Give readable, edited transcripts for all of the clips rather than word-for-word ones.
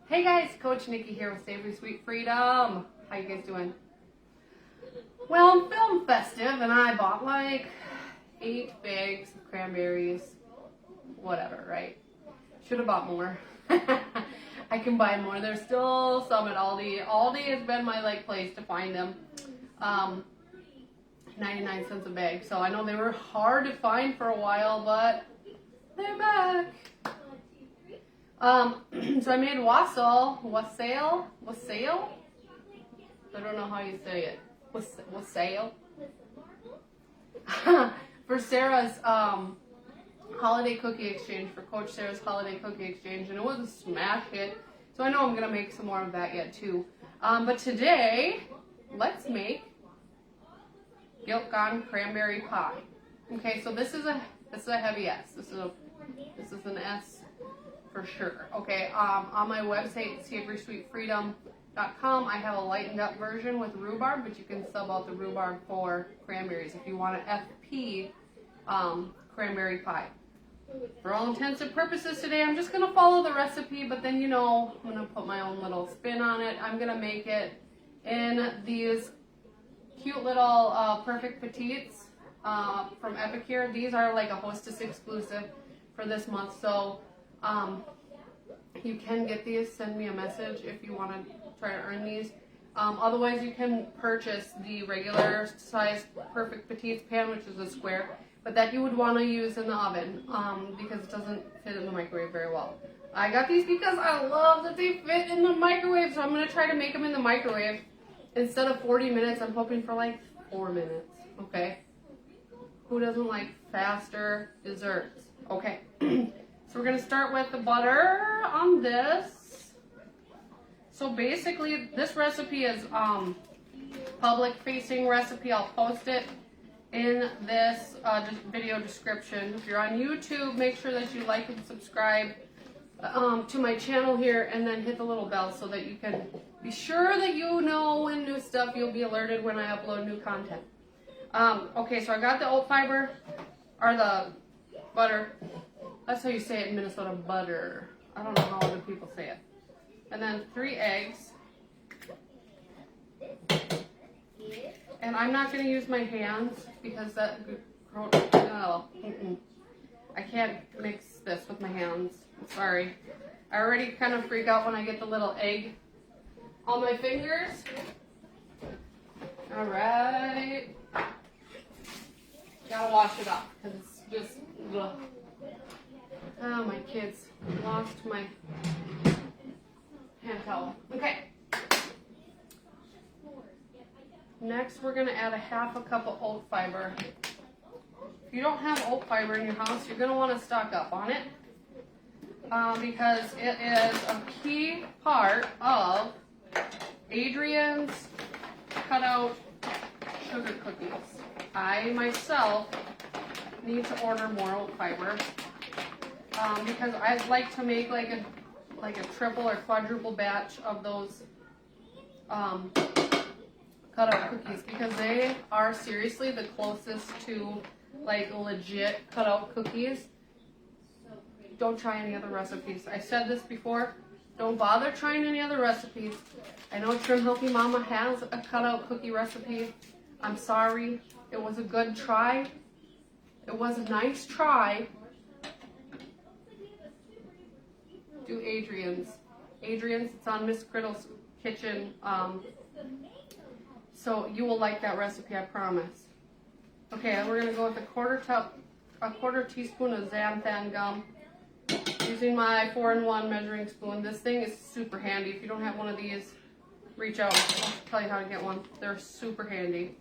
Hey guys, Coach Nikki here with Savory Sweet Freedom. How you guys doing? Well, I'm film festive and I bought like 8 bags of cranberries, whatever, right? Should have bought more. I can buy more. There's still some at Aldi. Aldi has been my place to find them. 99 cents a bag. So I know they were hard to find for a while, but they're back. So I made wassail. I don't know how you say it. Wassail. For Sarah's holiday cookie exchange, for Coach Sarah's holiday cookie exchange, and it was a smash hit. So I know I'm gonna make some more of that yet too. But today, let's make Guilt Gone Cranberry Pie. Okay, so this is a heavy S. This is an S. For sure. Okay, on my website, savorysweetfreedom.com, I have a lightened up version with rhubarb, but you can sub out the rhubarb for cranberries if you want an FP cranberry pie. For all intents and purposes today, I'm just going to follow the recipe, but then, I'm going to put my own little spin on it. I'm going to make it in these cute little Perfect Petites from Epicure. These are like a Hostess exclusive for this month, so you can get these. Send me a message if you want to try to earn these. Otherwise, you can purchase the regular size Perfect Petites pan, which is a square, but that you would want to use in the oven because it doesn't fit in the microwave very well. I got these because I love that they fit in the microwave, so I'm going to try to make them in the microwave. Instead of 40 minutes, I'm hoping for like 4 minutes, okay? Who doesn't like faster desserts? Okay. So we're going to start with the butter on this. So basically, this recipe is public-facing recipe. I'll post it in this video description. If you're on YouTube, make sure that you like and subscribe to my channel here, and then hit the little bell so that you can be sure that you know when new stuff. You'll be alerted when I upload new content. Okay, so I got the oat fiber, or the butter. That's how you say it in Minnesota, butter. I don't know how other people say it. And then 3 eggs. And I'm not going to use my hands because I can't mix this with my hands. I'm sorry. I already kind of freak out when I get the little egg on my fingers. All right. Gotta wash it off because it's just, ugh. Oh, my kids lost my hand towel. Okay. Next, we're going to add a 1/2 cup of oat fiber. If you don't have oat fiber in your house, you're going to want to stock up on it because it is a key part of Adrian's cutout sugar cookies. I, myself, need to order more oat fiber. Because I'd like to make like a triple or quadruple batch of those cutout cookies, because they are seriously the closest to like legit cutout cookies. Don't try any other recipes. I said this before. Don't bother trying any other recipes. I know Trim Healthy Mama has a cutout cookie recipe. I'm sorry. It was a good try. It was a nice try. Do Adrian's. It's on Miss Criddle's kitchen. So you will like that recipe, I promise. Okay, we're gonna go with a quarter teaspoon of xanthan gum. Using my 4-in-1 measuring spoon. This thing is super handy. If you don't have one of these, reach out. I'll tell you how to get one. They're super handy.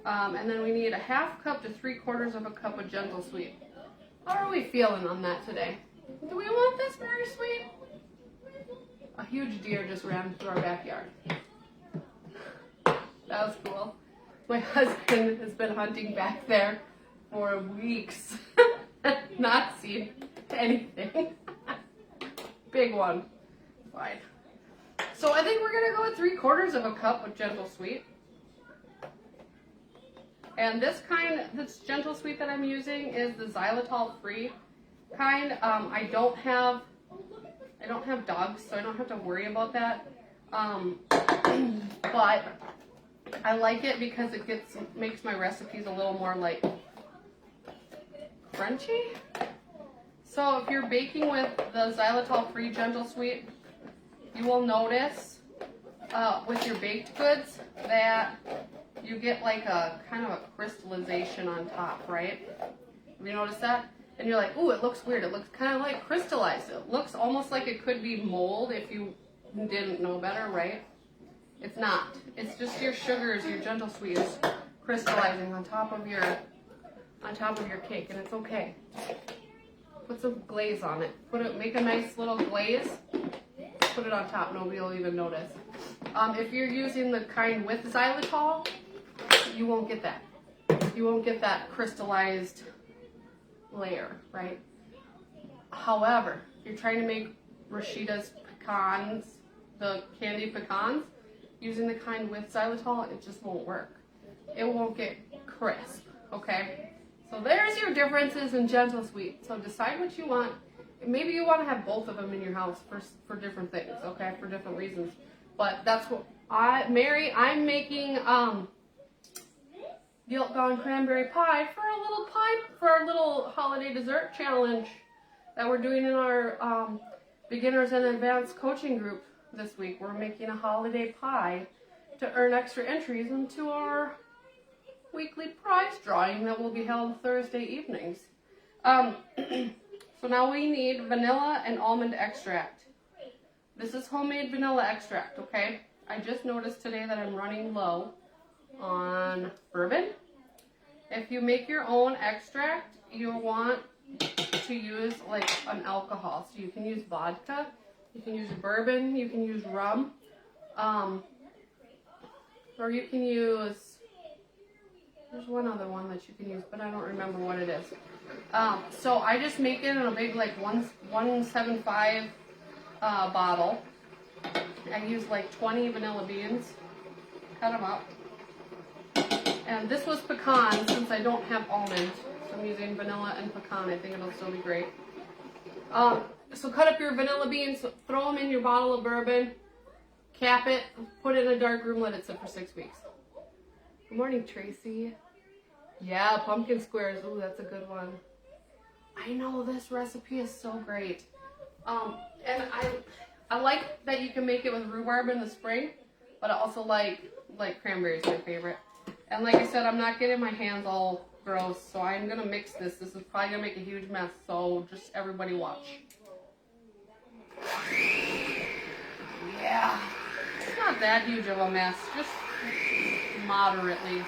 And then we need a 1/2 cup to 3/4 of a cup of Gentle Sweet. How are we feeling on that today? Do we want this very sweet? A huge deer just ran through our backyard. That was cool. My husband has been hunting back there for weeks. Not seen anything. Big one. Fine. So I think we're going to go with 3/4 of a cup of Gentle Sweet. And this Gentle Sweet that I'm using is the xylitol free kind. I don't have I don't have dogs, so I don't have to worry about that. But I like it because it makes my recipes a little more like crunchy. So if you're baking with the xylitol-free Gentle Sweet, you will notice with your baked goods that you get like a kind of a crystallization on top, right? Have you noticed that? And you're like, ooh, it looks weird. It looks kind of like crystallized. It looks almost like it could be mold if you didn't know better, right? It's not. It's just your sugars, your Gentle Sweet is crystallizing on top of your cake, and it's okay. Put some glaze on it. Make a nice little glaze. Put it on top. Nobody will even notice. If you're using the kind with xylitol, you won't get that. You won't get that crystallized layer, right? However, if you're trying to make Rashida's pecans, the candy pecans, using the kind with xylitol, it just won't work. It won't get crisp, okay? So there's your differences in Gentle Sweet. So decide what you want. Maybe you want to have both of them in your house for different things, okay? For different reasons. But that's what I'm making Guilt Gone Cranberry Pie for our little holiday dessert challenge that we're doing in our beginners and advanced coaching group this week. We're making a holiday pie to earn extra entries into our weekly prize drawing that will be held Thursday evenings. So now we need vanilla and almond extract. This is homemade vanilla extract, okay? I just noticed today that I'm running low on bourbon. If you make your own extract, you want to use like an alcohol. So you can use vodka, you can use bourbon, you can use rum, or you can use, there's one other one that you can use, but I don't remember what it is. So I just make it in a big like 175 bottle. I use like 20 vanilla beans, cut them up. And this was pecan since I don't have almond. So I'm using vanilla and pecan. I think it'll still be great. So cut up your vanilla beans, throw them in your bottle of bourbon, cap it, put it in a dark room, let it sit for 6 weeks. Good morning, Tracy. Yeah, pumpkin squares. Ooh, that's a good one. I know, this recipe is so great. And I like that you can make it with rhubarb in the spring, but I also like cranberries, my favorite. And like I said, I'm not getting my hands all gross, so I'm gonna mix this. This is probably gonna make a huge mess, so just everybody watch. Yeah, it's not that huge of a mess, just moderately.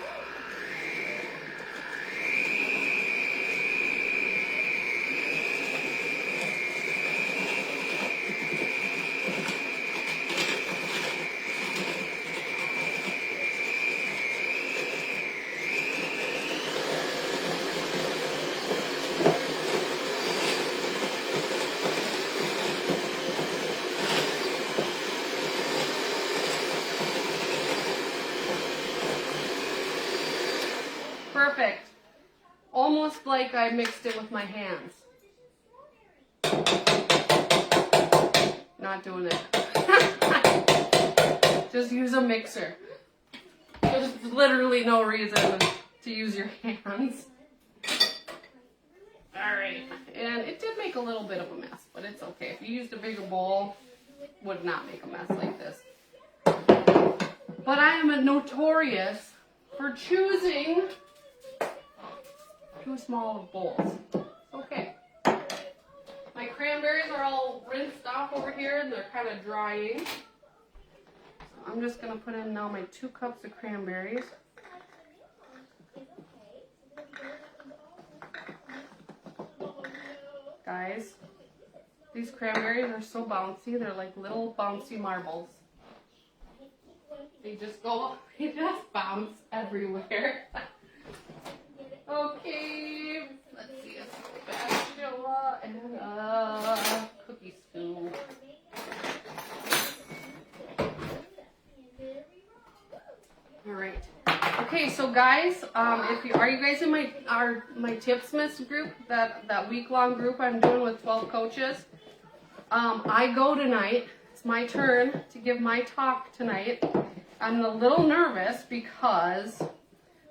Perfect. Almost like I mixed it with my hands. Not doing it. Just use a mixer. There's literally no reason to use your hands. Alright. And it did make a little bit of a mess, but it's okay. If you used a bigger bowl, it would not make a mess like this. But I am notorious for choosing too small of bowls. Okay. My cranberries are all rinsed off over here and they're kind of drying. So I'm just going to put in now my 2 cups of cranberries. Guys, these cranberries are so bouncy. They're like little bouncy marbles. They just bounce everywhere. Okay, let's see, a spatula and a cookie scoop. All right. Okay, so guys, are you guys in my Tipsmiths group, that week-long group I'm doing with 12 coaches? I go tonight. It's my turn to give my talk tonight. I'm a little nervous because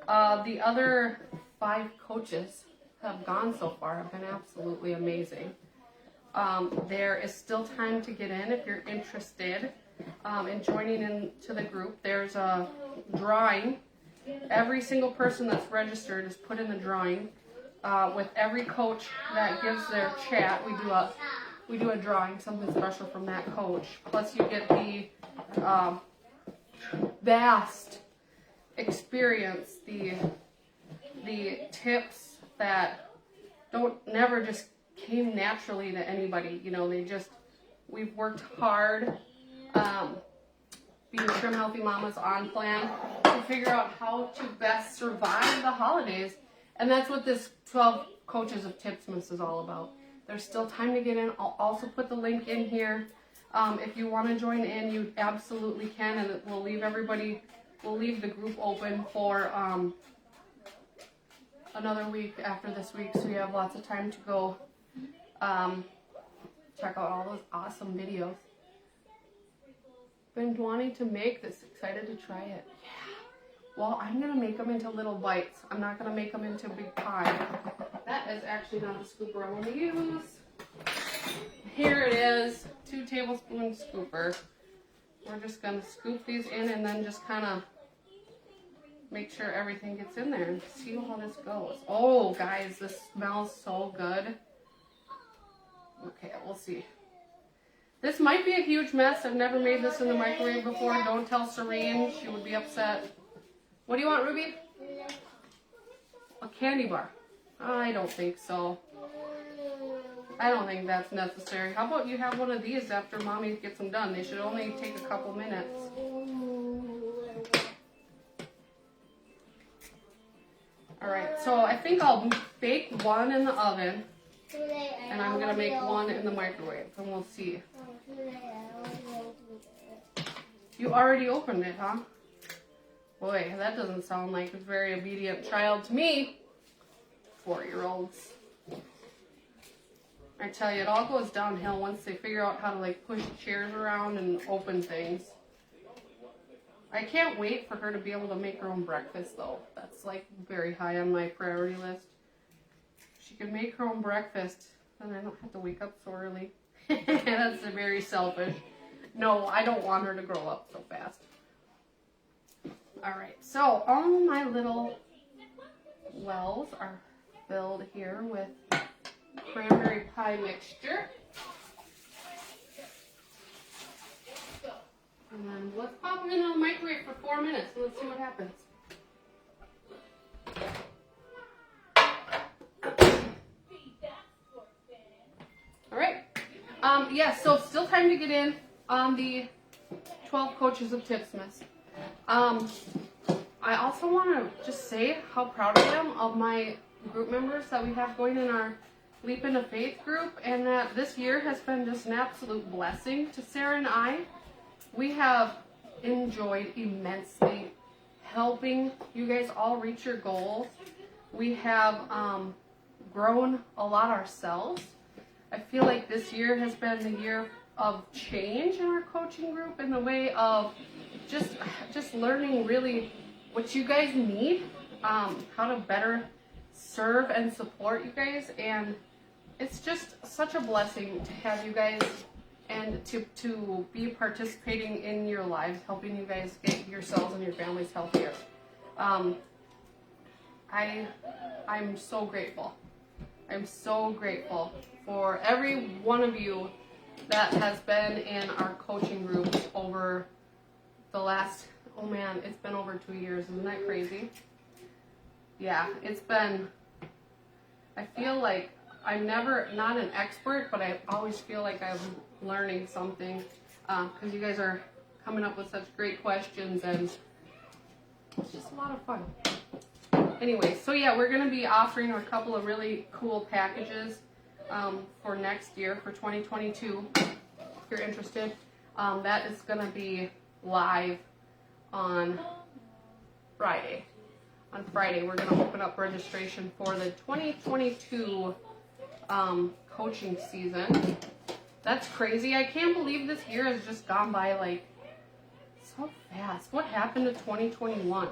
the other 5 coaches have gone so far have been absolutely amazing. There is still time to get in if you're interested in joining into the group. There's a drawing. Every single person that's registered is put in the drawing. With every coach that gives their chat, we do a drawing, something special from that coach. Plus you get the vast experience, the tips that never just came naturally to anybody. You know, we've worked hard, being Trim Healthy Mamas on plan, to figure out how to best survive the holidays. And that's what this 12 Coaches of Tipsmas is all about. There's still time to get in. I'll also put the link in here. If you want to join in, you absolutely can, and we'll leave the group open for another week after this week, so you have lots of time to go check out all those awesome videos. Been wanting to make this, excited to try it. Yeah. Well, I'm going to make them into little bites. I'm not going to make them into a big pie. That is actually not the scooper I want to use. Here it is, 2 tablespoon scooper. We're just going to scoop these in and then just kind of make sure everything gets in there and see how this goes. Oh, guys, this smells so good. Okay, we'll see. This might be a huge mess. I've never made this in the microwave before. Don't tell Serene. She would be upset. What do you want, Ruby? A candy bar. I don't think so. I don't think that's necessary. How about you have one of these after Mommy gets them done? They should only take a couple minutes. Alright, so I think I'll bake one in the oven, and I'm going to make one in the microwave, and we'll see. You already opened it, huh? Boy, that doesn't sound like a very obedient child to me. 4-year-olds. I tell you, it all goes downhill once they figure out how to like push chairs around and open things. I can't wait for her to be able to make her own breakfast though. That's like very high on my priority list. If she can make her own breakfast, then I don't have to wake up so early. That's very selfish. No, I don't want her to grow up so fast. Alright, so all my little wells are filled here with cranberry pie mixture. And then let's pop them into the microwave for 4 minutes and let's see what happens. Alright. Yeah, so still time to get in on the 12 Coaches of Tipsmas. I also want to just say how proud I am of my group members that we have going in our Leap into Faith group, and that this year has been just an absolute blessing to Sarah and I. We have enjoyed immensely helping you guys all reach your goals. We have grown a lot ourselves. I feel like this year has been the year of change in our coaching group in the way of just learning really what you guys need, how to better serve and support you guys, and it's just such a blessing to have you guys and to be participating in your lives, helping you guys get yourselves and your families healthier. I'm so grateful. I'm so grateful for every one of you that has been in our coaching groups over the last, oh man, it's been over 2 years. Isn't that crazy? Yeah, it's been, I feel like I'm not an expert, but I always feel like I'm learning something because you guys are coming up with such great questions, and it's just a lot of fun. Anyway, so yeah, we're going to be offering a couple of really cool packages for next year, for 2022, if you're interested. That is going to be live on Friday. On Friday, we're going to open up registration for the 2022 coaching season That's crazy. I can't believe this year has just gone by like so fast. What happened to 2021?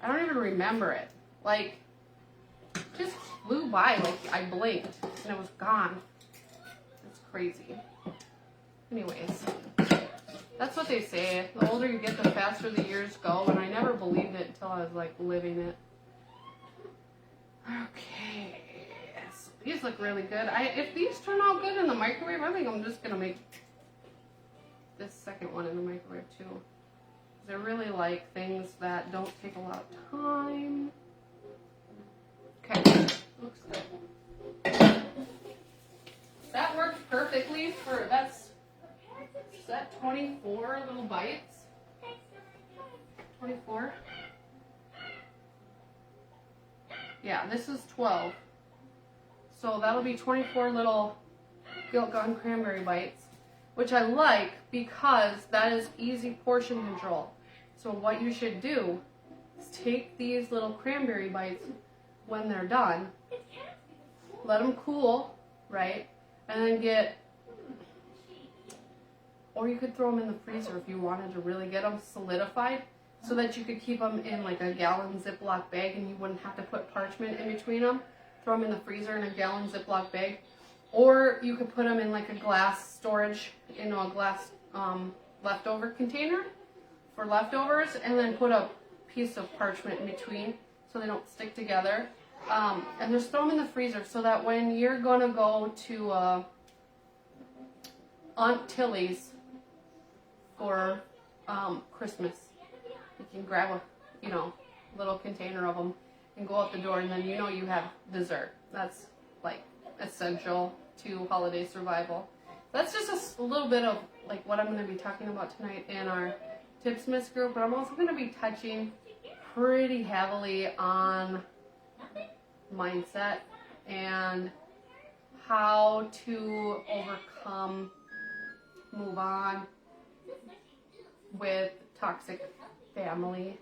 I don't even remember it. Like, just flew by. Like, I blinked and it was gone. It's crazy. Anyways, that's what they say. The older you get, the faster the years go. And I never believed it until I was like living it. Okay. So these look really good. If these turn out good in the microwave, I think I'm just going to make this second one in the microwave too. I really like things that don't take a lot of time. Okay, looks good. That works perfectly for, is that 24 little bites? 24? Yeah, this is 12. So that'll be 24 little Guilt Gone Cranberry bites, which I like because that is easy portion control. So what you should do is take these little cranberry bites when they're done, let them cool, right? And then get, or you could throw them in the freezer if you wanted to really get them solidified so that you could keep them in like a gallon Ziploc bag and you wouldn't have to put parchment in between them. Throw them in the freezer in a gallon Ziploc bag. Or you could put them in like a glass storage, a glass leftover container for leftovers, and then put a piece of parchment in between so they don't stick together. And just throw them in the freezer so that when you're gonna go to Aunt Tilly's for Christmas, you can grab a little container of them and go out the door, and then you have dessert. That's like essential to holiday survival. That's just a little bit of like what I'm going to be talking about tonight in our Tipsmiths group, but I'm also going to be touching pretty heavily on mindset and how to overcome, move on with toxic family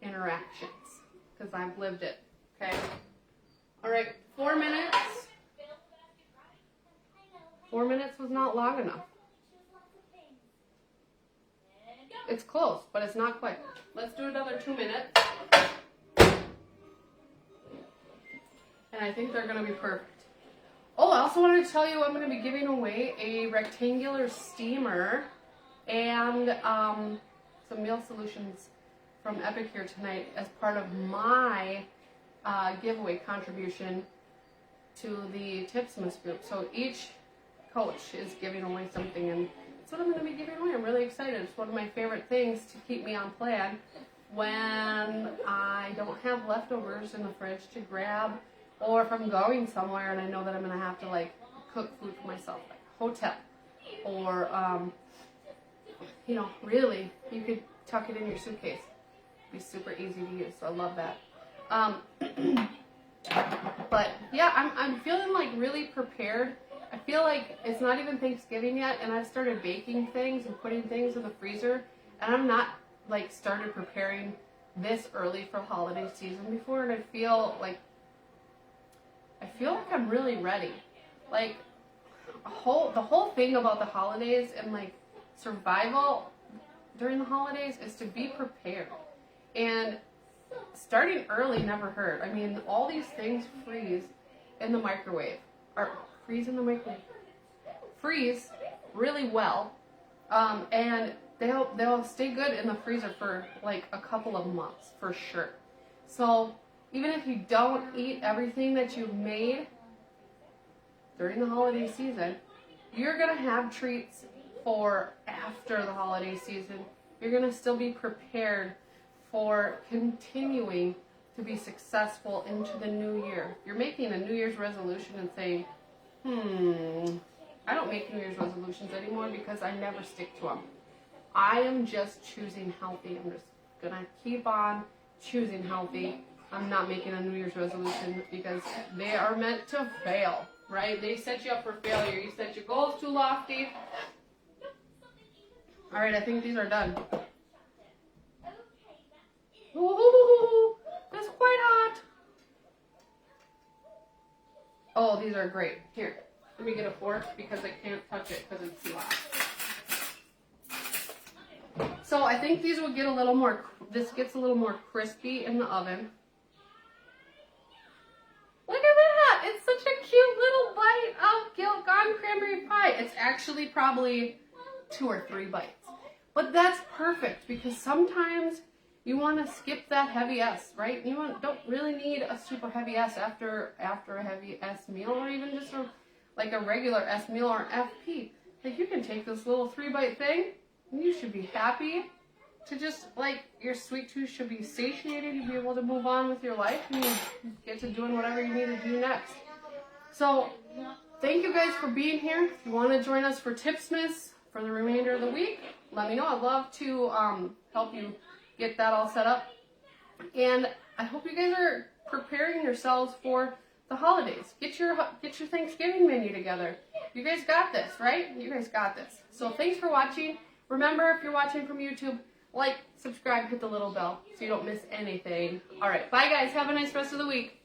interactions, because I've lived it. Okay? All right, 4 minutes. 4 minutes was not long enough. It's close, but it's not quick. Let's do another 2 minutes. And I think they're going to be perfect. Oh, I also wanted to tell you I'm going to be giving away a rectangular steamer and some meal solutions from Epicure tonight as part of my giveaway contribution to the Tipsmiths group. So each coach is giving away something, and that's what I'm going to be giving away. I'm really excited. It's one of my favorite things to keep me on plan when I don't have leftovers in the fridge to grab, or if I'm going somewhere and I know that I'm going to have to like cook food for myself, like hotel, or really you could tuck it in your suitcase. It'd be super easy to use, so I love that. But yeah, I'm feeling like really prepared. I feel like it's not even Thanksgiving yet, and I've started baking things and putting things in the freezer, and I'm not like started preparing this early for holiday season before, and I feel like I'm really ready. Like the whole thing about the holidays and like survival during the holidays is to be prepared. And starting early never hurt. I mean, all these things freeze in the microwave. Or freeze really well. And they'll stay good in the freezer for like a couple of months for sure. So even if you don't eat everything that you've made during the holiday season, you're going to have treats for after the holiday season. You're going to still be prepared for continuing to be successful into the new year. If you're making a New Year's resolution and saying, I don't make New Year's resolutions anymore because I never stick to them. I am just choosing healthy. I'm just going to keep on choosing healthy. I'm not making a New Year's resolution because they are meant to fail, right? They set you up for failure. You set your goals too lofty. All right, I think these are done. Ooh, that's quite hot. Oh, these are great. Here, let me get a fork because I can't touch it because it's too hot. So I think these will get a little more, this gets a little more crispy in the oven. Look at that! It's such a cute little bite of Guilt Gone Cranberry Pie. It's actually probably 2 or 3 bites. But that's perfect because sometimes you want to skip that heavy S, right? You don't really need a super heavy S after a heavy S meal, or even just like a regular S meal or FP. Like, you can take this little 3-bite thing and you should be happy to just, like, your sweet tooth should be satiated. You'll be able to move on with your life and you get to doing whatever you need to do next. So thank you guys for being here. If you want to join us for Tipsmas for the remainder of the week, let me know. I'd love to help you get that all set up. And I hope you guys are preparing yourselves for the holidays. Get your Thanksgiving menu together. You guys got this, right? You guys got this. So thanks for watching. Remember, if you're watching from YouTube, like, subscribe, hit the little bell so you don't miss anything. All right, bye guys. Have a nice rest of the week.